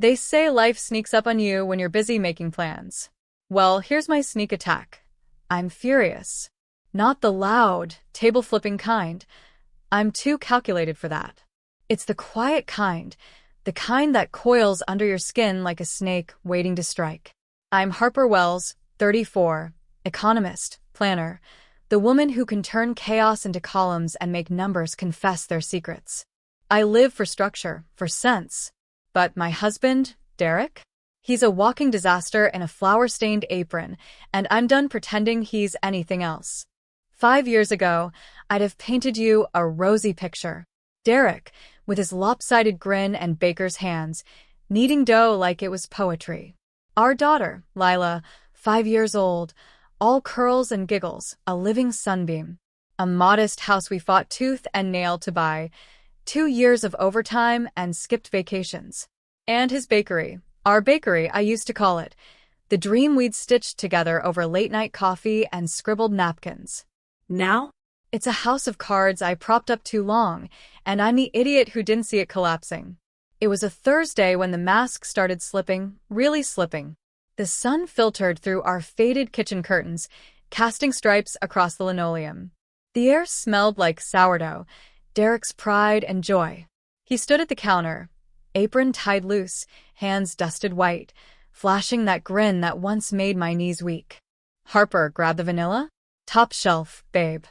They say life sneaks up on you when you're busy making plans. Well, here's my sneak attack. I'm furious. Not the loud, table-flipping kind. I'm too calculated for that. It's the quiet kind, the kind that coils under your skin like a snake waiting to strike. I'm Harper Wells, 34, economist, planner, the woman who can turn chaos into columns and make numbers confess their secrets. I live for structure, for sense. But my husband, Derek? He's a walking disaster in a flour-stained apron, and I'm done pretending he's anything else. 5 years ago, I'd have painted you a rosy picture. Derek, with his lopsided grin and baker's hands, kneading dough like it was poetry. Our daughter, Lila, 5 years old, all curls and giggles, a living sunbeam. A modest house we fought tooth and nail to buy, 2 years of overtime and skipped vacations. And his bakery, our bakery I used to call it, the dream we'd stitched together over late-night coffee and scribbled napkins. Now? It's a house of cards I propped up too long, and I'm the idiot who didn't see it collapsing. It was a Thursday when the mask started slipping, really slipping. The sun filtered through our faded kitchen curtains, casting stripes across the linoleum. The air smelled like sourdough, Derek's pride and joy. He stood at the counter, apron tied loose, hands dusted white, flashing that grin that once made my knees weak. Harper, grab the vanilla? Top shelf, babe.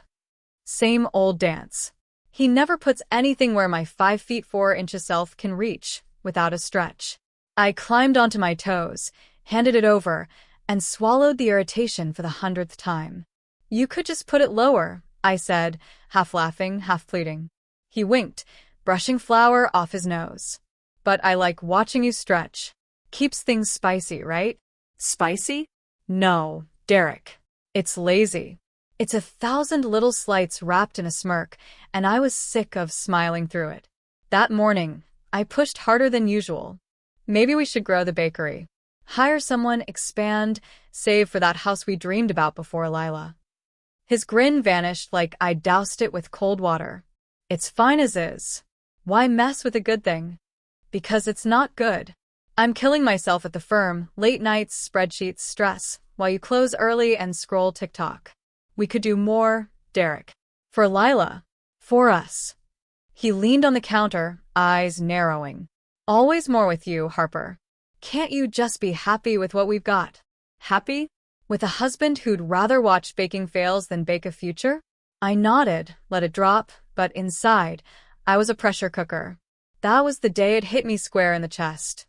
Same old dance. He never puts anything where my 5'4" self can reach, without a stretch. I climbed onto my toes, handed it over, and swallowed the irritation for the 100th time. You could just put it lower, I said, half laughing, half pleading. He winked, brushing flour off his nose. But I like watching you stretch. Keeps things spicy, right? Spicy? No, Derek. It's lazy. It's 1,000 little slights wrapped in a smirk, and I was sick of smiling through it. That morning, I pushed harder than usual. Maybe we should grow the bakery. Hire someone, expand, save for that house we dreamed about before Lila. His grin vanished like I doused it with cold water. It's fine as is. Why mess with a good thing? Because it's not good. I'm killing myself at the firm, late nights, spreadsheets, stress, while you close early and scroll TikTok. We could do more, Derek. For Lila. For us. He leaned on the counter, eyes narrowing. Always more with you, Harper. Can't you just be happy with what we've got? Happy? With a husband who'd rather watch baking fails than bake a future? I nodded, let it drop, but inside, I was a pressure cooker. That was the day it hit me square in the chest.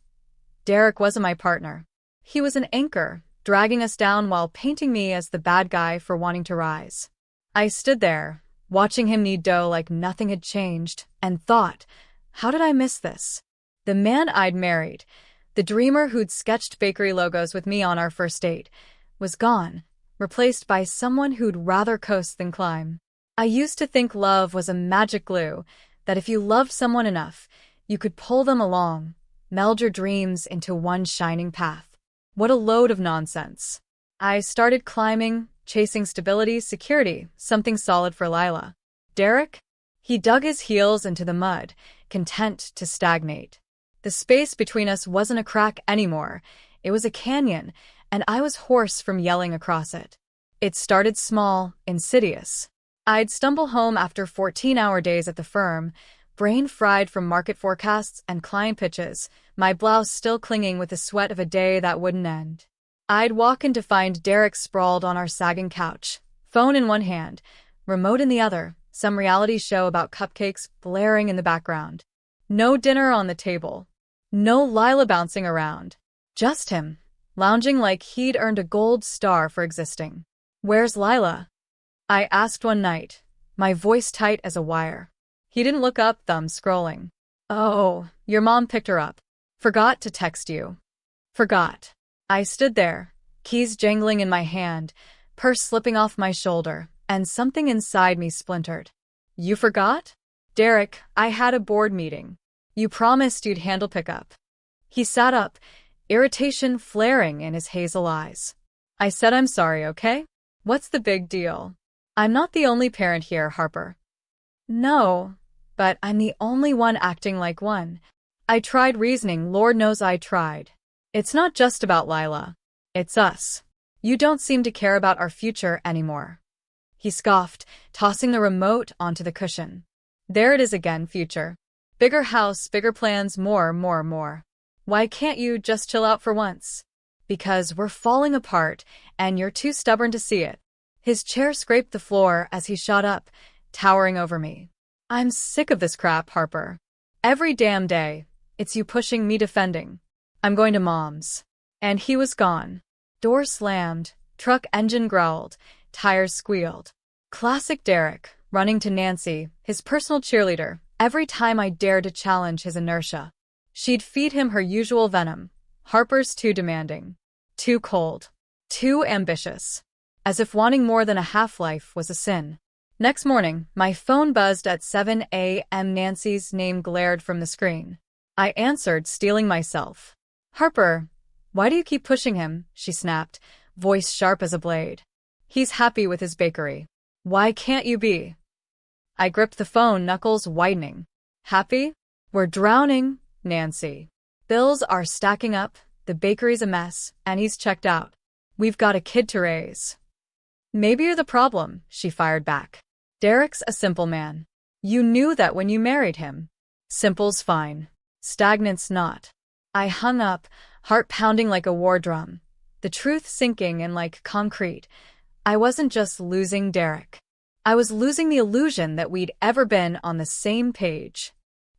Derek wasn't my partner. He was an anchor, dragging us down while painting me as the bad guy for wanting to rise. I stood there, watching him knead dough like nothing had changed, and thought, how did I miss this? The man I'd married, the dreamer who'd sketched bakery logos with me on our first date, was gone, replaced by someone who'd rather coast than climb. I used to think love was a magic glue, that if you loved someone enough, you could pull them along, meld your dreams into one shining path. What a load of nonsense. I started climbing, chasing stability, security, something solid for Lila. Derek? He dug his heels into the mud, content to stagnate. The space between us wasn't a crack anymore, it was a canyon, and I was hoarse from yelling across it. It started small, insidious. I'd stumble home after 14-hour days at the firm, brain fried from market forecasts and client pitches, my blouse still clinging with the sweat of a day that wouldn't end. I'd walk in to find Derek sprawled on our sagging couch, phone in one hand, remote in the other, some reality show about cupcakes blaring in the background. No dinner on the table. No Lila bouncing around. Just him, lounging like he'd earned a gold star for existing. Where's Lila? I asked one night, my voice tight as a wire. He didn't look up, thumb scrolling. Oh, your mom picked her up. Forgot to text you. Forgot. I stood there, keys jangling in my hand, purse slipping off my shoulder, and something inside me splintered. You forgot? Derek, I had a board meeting. You promised you'd handle pickup. He sat up, irritation flaring in his hazel eyes. I said I'm sorry, okay? What's the big deal? I'm not the only parent here, Harper. No, but I'm the only one acting like one. I tried reasoning, Lord knows I tried. It's not just about Lila. It's us. You don't seem to care about our future anymore. He scoffed, tossing the remote onto the cushion. There it is again, future. Bigger house, bigger plans, more. Why can't you just chill out for once? Because we're falling apart, and you're too stubborn to see it. His chair scraped the floor as he shot up, towering over me. I'm sick of this crap, Harper. Every damn day, it's you pushing, me defending. I'm going to Mom's. And he was gone. Door slammed, truck engine growled, tires squealed. Classic Derek, running to Nancy, his personal cheerleader, every time I dared to challenge his inertia. She'd feed him her usual venom. Harper's too demanding. Too cold. Too ambitious. As if wanting more than a half-life was a sin. Next morning, my phone buzzed at 7 a.m. Nancy's name glared from the screen. I answered, steeling myself. Harper, why do you keep pushing him? She snapped, voice sharp as a blade. He's happy with his bakery. Why can't you be? I gripped the phone, knuckles widening. Happy? We're drowning, Nancy. Bills are stacking up, the bakery's a mess, and he's checked out. We've got a kid to raise. Maybe you're the problem, she fired back. Derek's a simple man. You knew that when you married him. Simple's fine. Stagnant's not. I hung up, heart pounding like a war drum. The truth sinking in like concrete. I wasn't just losing Derek. I was losing the illusion that we'd ever been on the same page.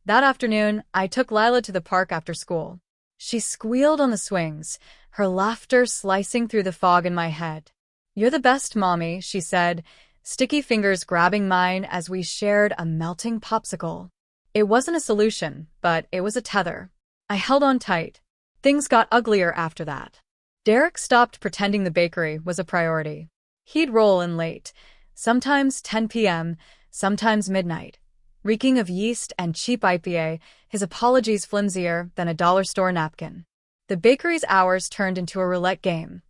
That afternoon, I took Lila to the park after school. She squealed on the swings, her laughter slicing through the fog in my head. You're the best, Mommy, she said, sticky fingers grabbing mine as we shared a melting popsicle. It wasn't a solution, but it was a tether. I held on tight. Things got uglier after that. Derek stopped pretending the bakery was a priority. He'd roll in late, sometimes 10 p.m., sometimes midnight. Reeking of yeast and cheap IPA, his apologies flimsier than a dollar store napkin. The bakery's hours turned into a roulette game.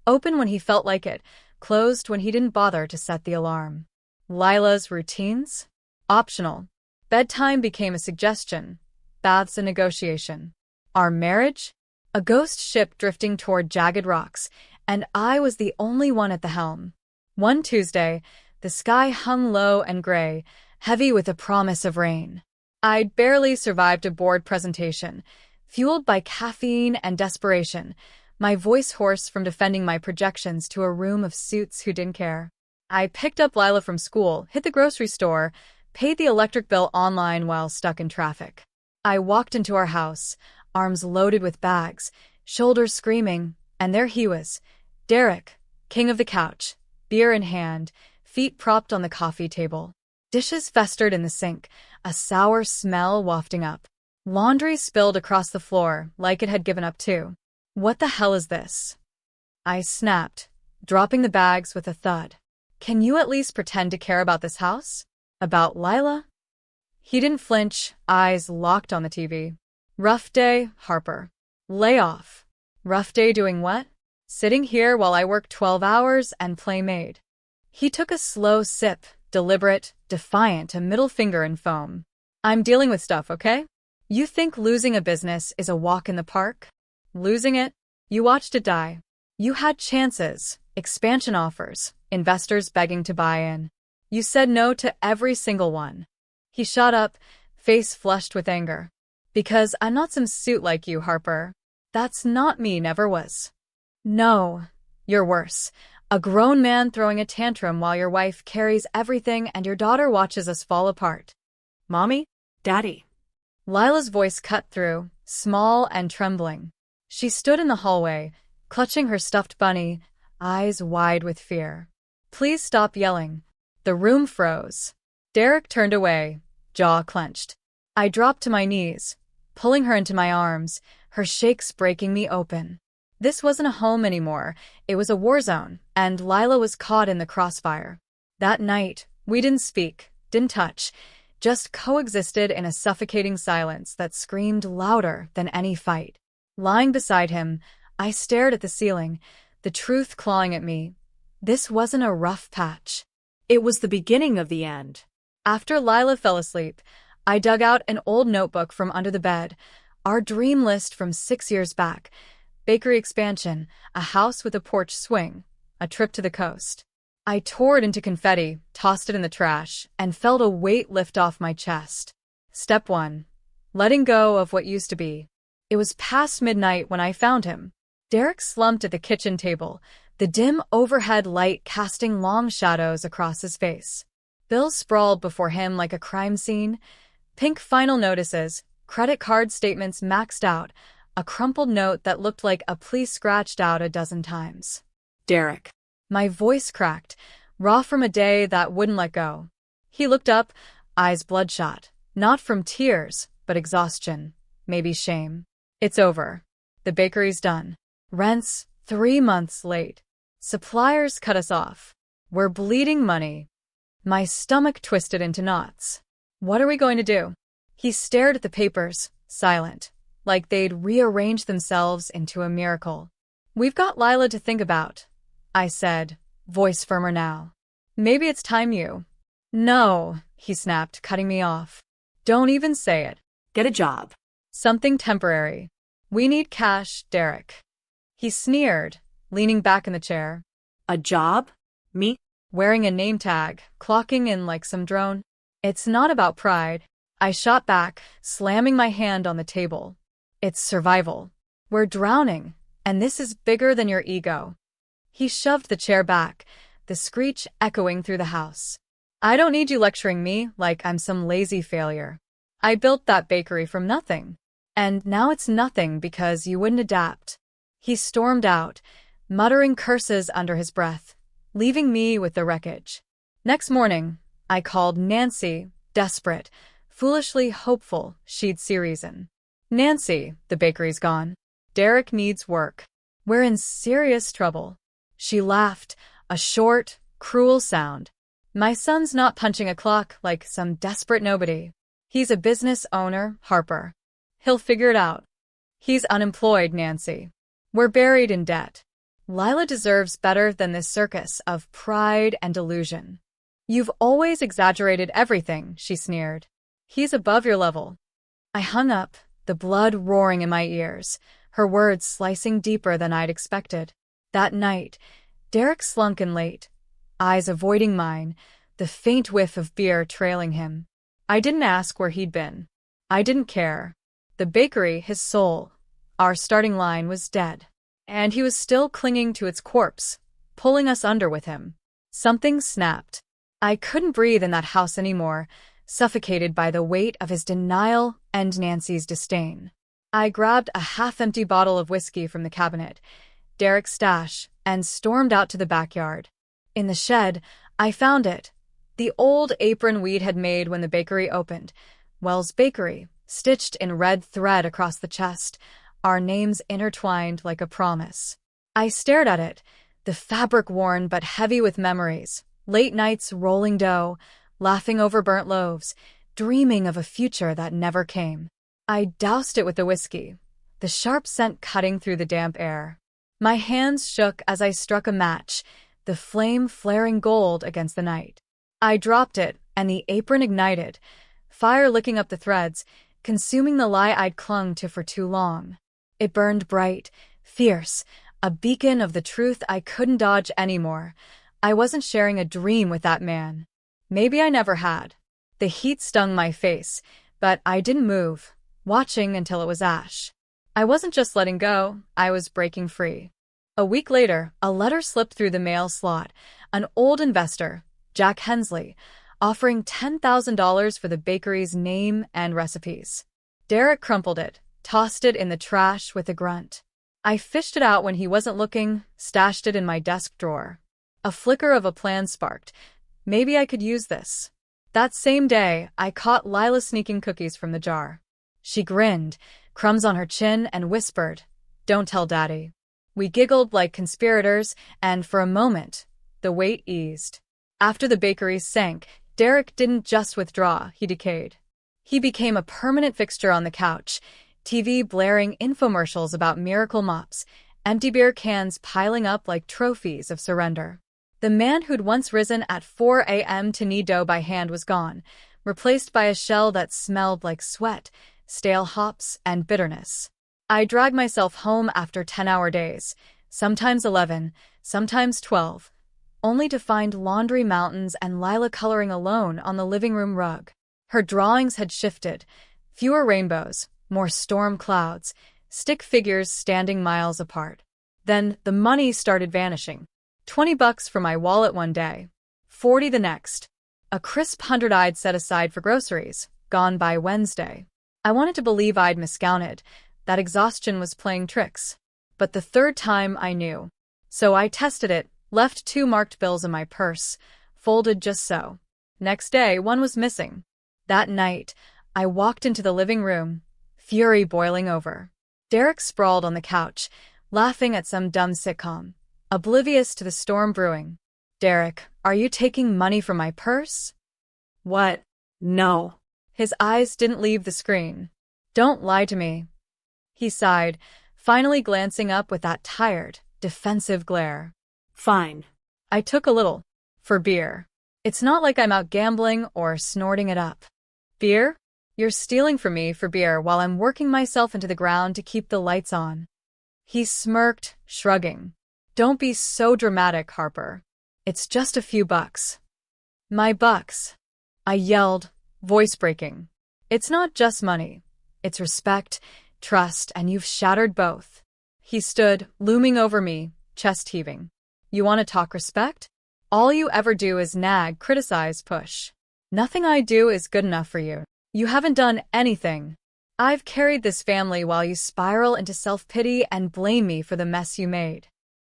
Open when he felt like it, closed when he didn't bother to set the alarm. Lila's routines? Optional. Bedtime became a suggestion. Baths a negotiation. Our marriage? A ghost ship drifting toward jagged rocks, and I was the only one at the helm. One Tuesday, the sky hung low and gray, heavy with the promise of rain. I'd barely survived a board presentation, fueled by caffeine and desperation, my voice hoarse from defending my projections to a room of suits who didn't care. I picked up Lila from school, hit the grocery store, paid the electric bill online while stuck in traffic. I walked into our house, arms loaded with bags, shoulders screaming, and there he was, Derek, king of the couch, beer in hand, feet propped on the coffee table. Dishes festered in the sink, a sour smell wafting up. Laundry spilled across the floor like it had given up too. What the hell is this? I snapped, dropping the bags with a thud. Can you at least pretend to care about this house? About Lila? He didn't flinch, eyes locked on the TV. Rough day, Harper. Layoff. Rough day doing what? Sitting here while I work 12 hours and play maid. He took a slow sip, deliberate, defiant, a middle finger in foam. I'm dealing with stuff, okay? You think losing a business is a walk in the park? Losing it? You watched it die. You had chances, expansion offers, investors begging to buy in. You said no to every single one. He shot up, face flushed with anger. Because I'm not some suit like you, Harper. That's not me, never was. No, you're worse. A grown man throwing a tantrum while your wife carries everything and your daughter watches us fall apart. Mommy? Daddy? Lila's voice cut through, small and trembling. She stood in the hallway, clutching her stuffed bunny, eyes wide with fear. Please stop yelling. The room froze. Derek turned away, jaw clenched. I dropped to my knees, pulling her into my arms, her shakes breaking me open. This wasn't a home anymore, it was a war zone, and Lila was caught in the crossfire. That night, we didn't speak, didn't touch, just coexisted in a suffocating silence that screamed louder than any fight. Lying beside him, I stared at the ceiling, the truth clawing at me. This wasn't a rough patch. It was the beginning of the end. After Lila fell asleep, I dug out an old notebook from under the bed, Our dream list from 6 years back. Bakery expansion, a house with a porch swing, a trip to the coast. I tore it into confetti, tossed it in the trash, and felt a weight lift off my chest. Step 1. Letting go of what used to be. It was past midnight when I found him. Derek slumped at the kitchen table, the dim overhead light casting long shadows across his face. Bills sprawled before him like a crime scene. Pink final notices, credit card statements maxed out, a crumpled note that looked like a plea scratched out a dozen times. Derek. My voice cracked, raw from a day that wouldn't let go. He looked up, eyes bloodshot, not from tears, but exhaustion, maybe shame. It's over. The bakery's done. Rent's 3 months late. Suppliers cut us off. We're bleeding money. My stomach twisted into knots. What are we going to do? He stared at the papers, silent, like they'd rearranged themselves into a miracle. We've got Lila to think about, I said, voice firmer now. Maybe it's time you. No, he snapped, cutting me off. Don't even say it. Get a job. Something temporary. We need cash, Derek. He sneered, leaning back in the chair. A job? Me? Wearing a name tag, clocking in like some drone. It's not about pride. I shot back, slamming my hand on the table. It's survival. We're drowning, and this is bigger than your ego. He shoved the chair back, the screech echoing through the house. I don't need you lecturing me like I'm some lazy failure. I built that bakery from nothing. And now it's nothing because you wouldn't adapt. He stormed out, muttering curses under his breath, leaving me with the wreckage. Next morning, I called Nancy, desperate, foolishly hopeful she'd see reason. Nancy, the bakery's gone. Derek needs work. We're in serious trouble. She laughed, a short, cruel sound. My son's not punching a clock like some desperate nobody. He's a business owner, Harper. He'll figure it out. He's unemployed, Nancy. We're buried in debt. Lila deserves better than this circus of pride and delusion. You've always exaggerated everything, she sneered. He's above your level. I hung up, the blood roaring in my ears, her words slicing deeper than I'd expected. That night, Derek slunk in late, eyes avoiding mine, the faint whiff of beer trailing him. I didn't ask where he'd been. I didn't care. The bakery, his soul, our starting line, was dead. And he was still clinging to its corpse, pulling us under with him. Something snapped. I couldn't breathe in that house anymore, suffocated by the weight of his denial and Nancy's disdain. I grabbed a half-empty bottle of whiskey from the cabinet, Derek's stash, and stormed out to the backyard. In the shed, I found it. The old apron we'd had made when the bakery opened. Wells Bakery, stitched in red thread across the chest, our names intertwined like a promise. I stared at it, the fabric worn but heavy with memories, late nights rolling dough, laughing over burnt loaves, dreaming of a future that never came. I doused it with the whiskey, the sharp scent cutting through the damp air. My hands shook as I struck a match, the flame flaring gold against the night. I dropped it, and the apron ignited, fire licking up the threads, consuming the lie I'd clung to for too long. It burned bright, fierce, a beacon of the truth I couldn't dodge anymore. I wasn't sharing a dream with that man. Maybe I never had. The heat stung my face, but I didn't move, watching until it was ash. I wasn't just letting go, I was breaking free. A week later, a letter slipped through the mail slot, an old investor, Jack Hensley, offering $10,000 for the bakery's name and recipes. Derek crumpled it, tossed it in the trash with a grunt. I fished it out when he wasn't looking, stashed it in my desk drawer. A flicker of a plan sparked. Maybe I could use this. That same day, I caught Lila sneaking cookies from the jar. She grinned, crumbs on her chin, and whispered, "Don't tell Daddy." We giggled like conspirators, and for a moment, the weight eased. After the bakery sank, Derek didn't just withdraw, he decayed. He became a permanent fixture on the couch, TV blaring infomercials about miracle mops, empty beer cans piling up like trophies of surrender. The man who'd once risen at 4 a.m. to knead dough by hand was gone, replaced by a shell that smelled like sweat, stale hops, and bitterness. I dragged myself home after 10-hour days, sometimes 11, sometimes 12, only to find laundry mountains and Lila coloring alone on the living room rug. Her drawings had shifted. Fewer rainbows, more storm clouds, stick figures standing miles apart. Then the money started vanishing. $20 from my wallet one day, 40 the next. A crisp 100 I'd set aside for groceries, gone by Wednesday. I wanted to believe I'd miscounted, that exhaustion was playing tricks. But the third time I knew. So I tested it, left 2 marked bills in my purse, folded just so. Next day, one was missing. That night, I walked into the living room, fury boiling over. Derek sprawled on the couch, laughing at some dumb sitcom, oblivious to the storm brewing. "Derek, are you taking money from my purse?" What? No. His eyes didn't leave the screen. "Don't lie to me." He sighed, finally glancing up with that tired, defensive glare. Fine. I took a little. For beer. It's not like I'm out gambling or snorting it up. Beer? You're stealing from me for beer while I'm working myself into the ground to keep the lights on. He smirked, shrugging. "Don't be so dramatic, Harper. It's just a few bucks." "My bucks," I yelled, voice breaking. "It's not just money. It's respect, trust, and you've shattered both." He stood, looming over me, chest heaving. "You want to talk respect? All you ever do is nag, criticize, push. Nothing I do is good enough for you. You haven't done anything. I've carried this family while you spiral into self-pity and blame me for the mess you made."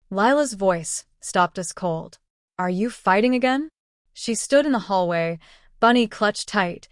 Lila's voice stopped us cold. "Are you fighting again?" She stood in the hallway, bunny clutched tight,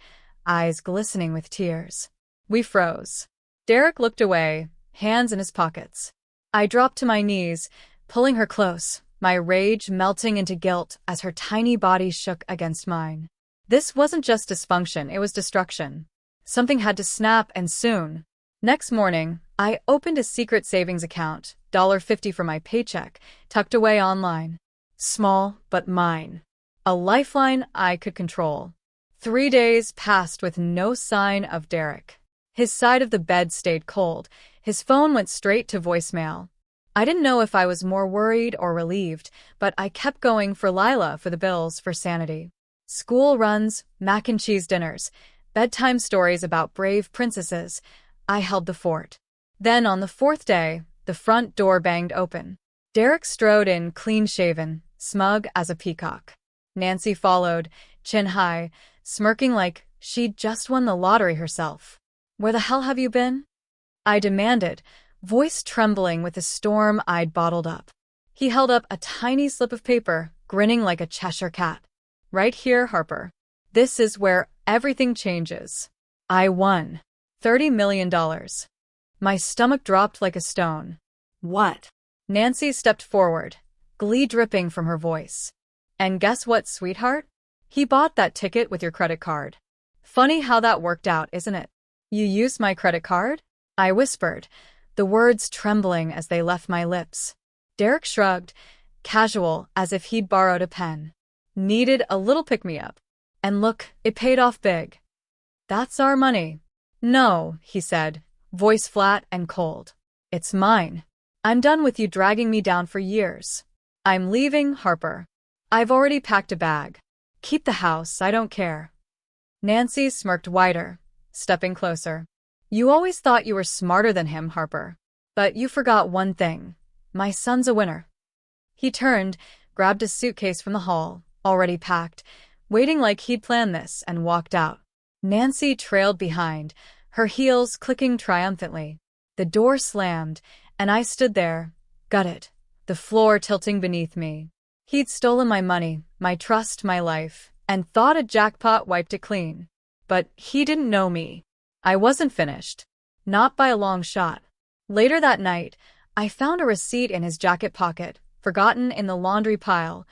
eyes glistening with tears. We froze. Derek looked away, hands in his pockets. I dropped to my knees, pulling her close, my rage melting into guilt as her tiny body shook against mine. This wasn't just dysfunction, it was destruction. Something had to snap, and soon. Next morning, I opened a secret savings account, $1.50 for my paycheck, tucked away online. Small, but mine. A lifeline I could control. 3 days passed with no sign of Derek. His side of the bed stayed cold. His phone went straight to voicemail. I didn't know if I was more worried or relieved, but I kept going for Lila, for the bills, for sanity. School runs, mac and cheese dinners, bedtime stories about brave princesses. I held the fort. Then on the 4th day, the front door banged open. Derek strode in, clean-shaven, smug as a peacock. Nancy followed, chin high, smirking like she'd just won the lottery herself. "Where the hell have you been?" I demanded, voice trembling with the storm I'd bottled up. He held up a tiny slip of paper, grinning like a Cheshire cat. "Right here, Harper. This is where everything changes. I won. $30 million. My stomach dropped like a stone. What? Nancy stepped forward, glee dripping from her voice. "And guess what, sweetheart? He bought that ticket with your credit card. Funny how that worked out, isn't it?" "You used my credit card?" I whispered, the words trembling as they left my lips. Derek shrugged, casual, as if he'd borrowed a pen. "Needed a little pick-me-up. And look, it paid off big." "That's our money." "No," he said, voice flat and cold. "It's mine. I'm done with you dragging me down for years. I'm leaving, Harper. I've already packed a bag. Keep the house, I don't care." Nancy smirked wider, stepping closer. "You always thought you were smarter than him, Harper. But you forgot one thing. My son's a winner." He turned, grabbed a suitcase from the hall, already packed, waiting like he'd planned this, and walked out. Nancy trailed behind, her heels clicking triumphantly. The door slammed, and I stood there, gutted, the floor tilting beneath me. He'd stolen my money, my trust, my life, and thought a jackpot wiped it clean. But he didn't know me. I wasn't finished. Not by a long shot. Later that night, I found a receipt in his jacket pocket, forgotten in the laundry pile.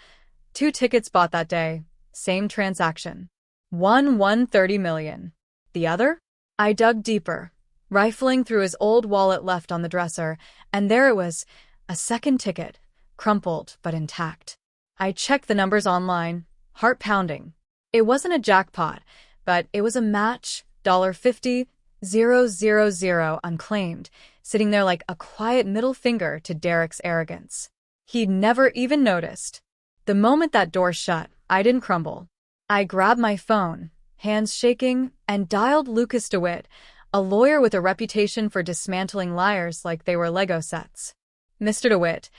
2 tickets bought that day. Same transaction. One won $30 million. The other? I dug deeper, rifling through his old wallet left on the dresser, and there it was, a second ticket, crumpled but intact. I checked the numbers online, heart pounding. It wasn't a jackpot, but it was a match, $50, 000 unclaimed, sitting there like a quiet middle finger to Derek's arrogance. He'd never even noticed. The moment that door shut, I didn't crumble. I grabbed my phone, hands shaking, and dialed Lucas DeWitt, a lawyer with a reputation for dismantling liars like they were Lego sets. Mr. DeWitt,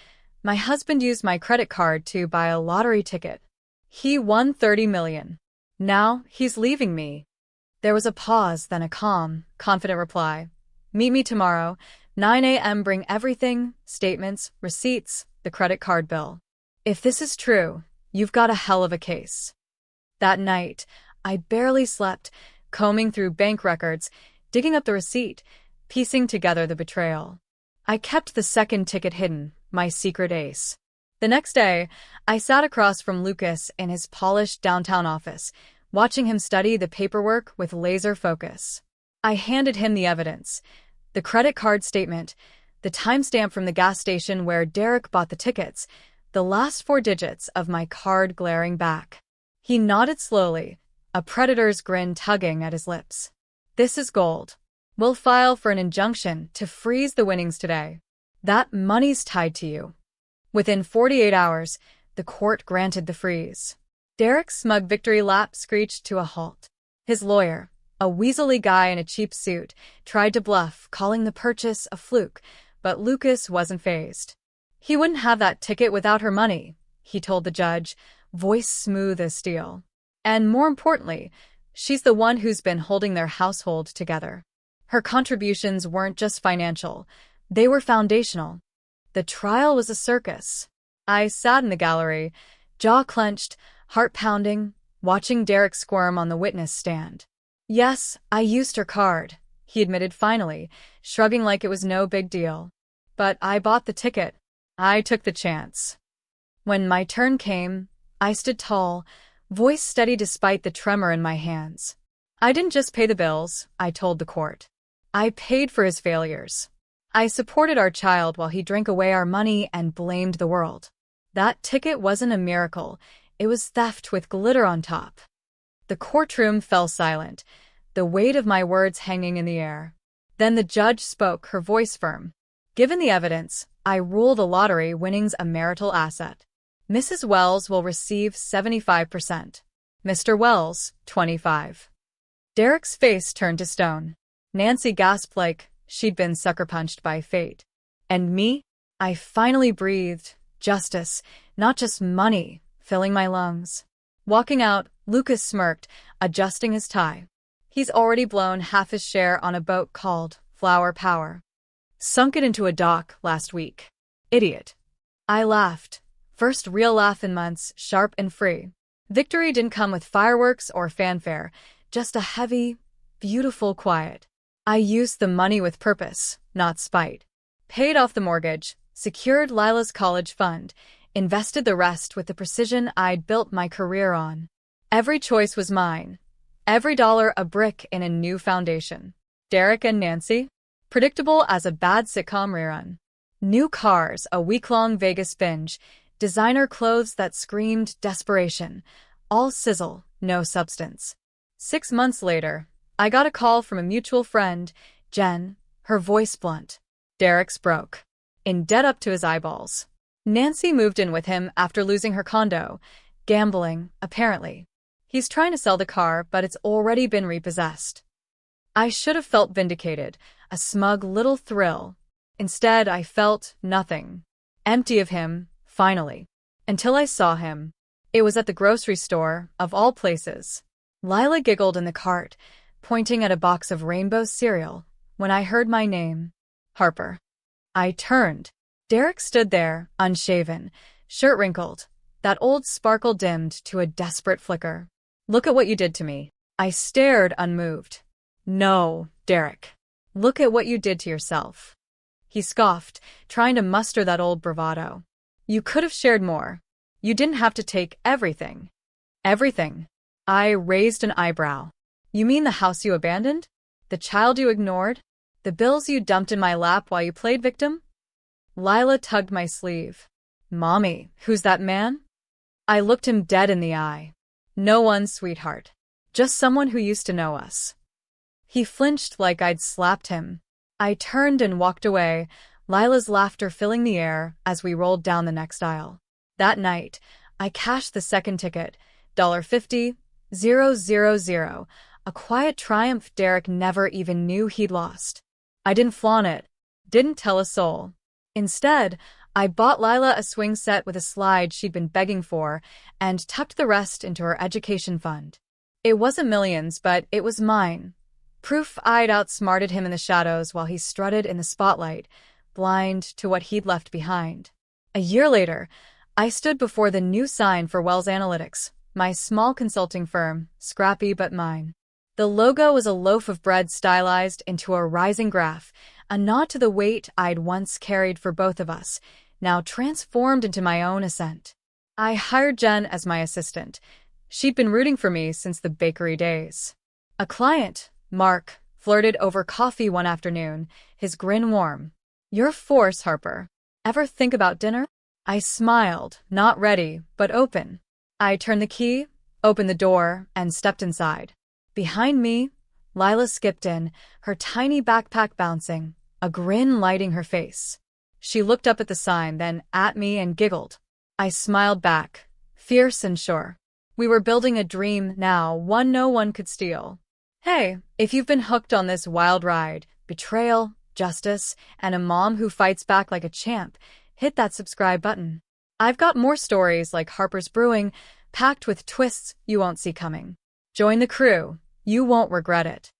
my husband used my credit card to buy a lottery ticket. He won $30 million. Now he's leaving me. There was a pause, then a calm, confident reply. Meet me tomorrow, 9 a.m. Bring everything, statements, receipts, the credit card bill. If this is true, you've got a hell of a case. That night, I barely slept, combing through bank records, digging up the receipt, piecing together the betrayal. I kept the second ticket hidden, my secret ace. The next day, I sat across from Lucas in his polished downtown office, watching him study the paperwork with laser focus. I handed him the evidence, the credit card statement, the timestamp from the gas station where Derek bought the tickets, the last 4 digits of my card glaring back. He nodded slowly, a predator's grin tugging at his lips. This is gold. We'll file for an injunction to freeze the winnings today. That money's tied to you. Within 48 hours, the court granted the freeze. Derek's smug victory lap screeched to a halt. His lawyer, a weaselly guy in a cheap suit, tried to bluff, calling the purchase a fluke, but Lucas wasn't fazed. He wouldn't have that ticket without her money, he told the judge, voice smooth as steel. And more importantly, she's the one who's been holding their household together. Her contributions weren't just financial, they were foundational. The trial was a circus. I sat in the gallery, jaw clenched, heart pounding, watching Derek squirm on the witness stand. Yes, I used her card, he admitted finally, shrugging like it was no big deal. But I bought the ticket. I took the chance. When my turn came, I stood tall, voice steady despite the tremor in my hands. I didn't just pay the bills, I told the court. I paid for his failures. I supported our child while he drank away our money and blamed the world. That ticket wasn't a miracle. It was theft with glitter on top. The courtroom fell silent, the weight of my words hanging in the air. Then the judge spoke, her voice firm. Given the evidence, I rule the lottery winnings a marital asset. Mrs. Wells will receive 75%. Mr. Wells, 25%. Derek's face turned to stone. Nancy gasped like she'd been sucker-punched by fate. And me? I finally breathed. Justice, not just money, filling my lungs. Walking out, Lucas smirked, adjusting his tie. He's already blown half his share on a boat called Flower Power. Sunk it into a dock last week. Idiot. I laughed. First real laugh in months, sharp and free. Victory didn't come with fireworks or fanfare, just a heavy, beautiful quiet. I used the money with purpose, not spite. Paid off the mortgage, secured Lila's college fund, invested the rest with the precision I'd built my career on. Every choice was mine. Every dollar a brick in a new foundation. Derek and Nancy? Predictable as a bad sitcom rerun. New cars, a week-long Vegas binge, designer clothes that screamed desperation. All sizzle, no substance. 6 months later, I got a call from a mutual friend, Jen, her voice blunt. Derek's broke. In debt up to his eyeballs. Nancy moved in with him after losing her condo. Gambling, apparently. He's trying to sell the car, but it's already been repossessed. I should have felt vindicated, a smug little thrill. Instead, I felt nothing. Empty of him, finally. Until I saw him. It was at the grocery store, of all places. Lila giggled in the cart, pointing at a box of rainbow cereal, when I heard my name. Harper. I turned. Derek stood there, unshaven, shirt wrinkled, that old sparkle dimmed to a desperate flicker. Look at what you did to me. I stared unmoved. No, Derek. Look at what you did to yourself. He scoffed, trying to muster that old bravado. You could have shared more. You didn't have to take everything. Everything. I raised an eyebrow. You mean the house you abandoned? The child you ignored? The bills you dumped in my lap while you played victim? Lila tugged my sleeve. Mommy, who's that man? I looked him dead in the eye. No one, sweetheart. Just someone who used to know us. He flinched like I'd slapped him. I turned and walked away, Lila's laughter filling the air as we rolled down the next aisle. That night, I cashed the second ticket, $50, 000, a quiet triumph Derek never even knew he'd lost. I didn't flaunt it, didn't tell a soul. Instead, I bought Lila a swing set with a slide she'd been begging for and tucked the rest into her education fund. It wasn't millions, but it was mine. Proof I'd outsmarted him in the shadows while he strutted in the spotlight, blind to what he'd left behind. A year later, I stood before the new sign for Wells Analytics, my small consulting firm, scrappy but mine. The logo was a loaf of bread stylized into a rising graph, a nod to the weight I'd once carried for both of us, now transformed into my own ascent. I hired Jen as my assistant. She'd been rooting for me since the bakery days. A client, Mark, flirted over coffee one afternoon, his grin warm. "Your force, Harper. Ever think about dinner?" I smiled, not ready, but open. I turned the key, opened the door, and stepped inside. Behind me, Lila skipped in, her tiny backpack bouncing, a grin lighting her face. She looked up at the sign, then at me and giggled. I smiled back, fierce and sure. We were building a dream now, one no one could steal. Hey, if you've been hooked on this wild ride, betrayal, justice, and a mom who fights back like a champ, hit that subscribe button. I've got more stories like Harper's Brewing, packed with twists you won't see coming. Join the crew. You won't regret it.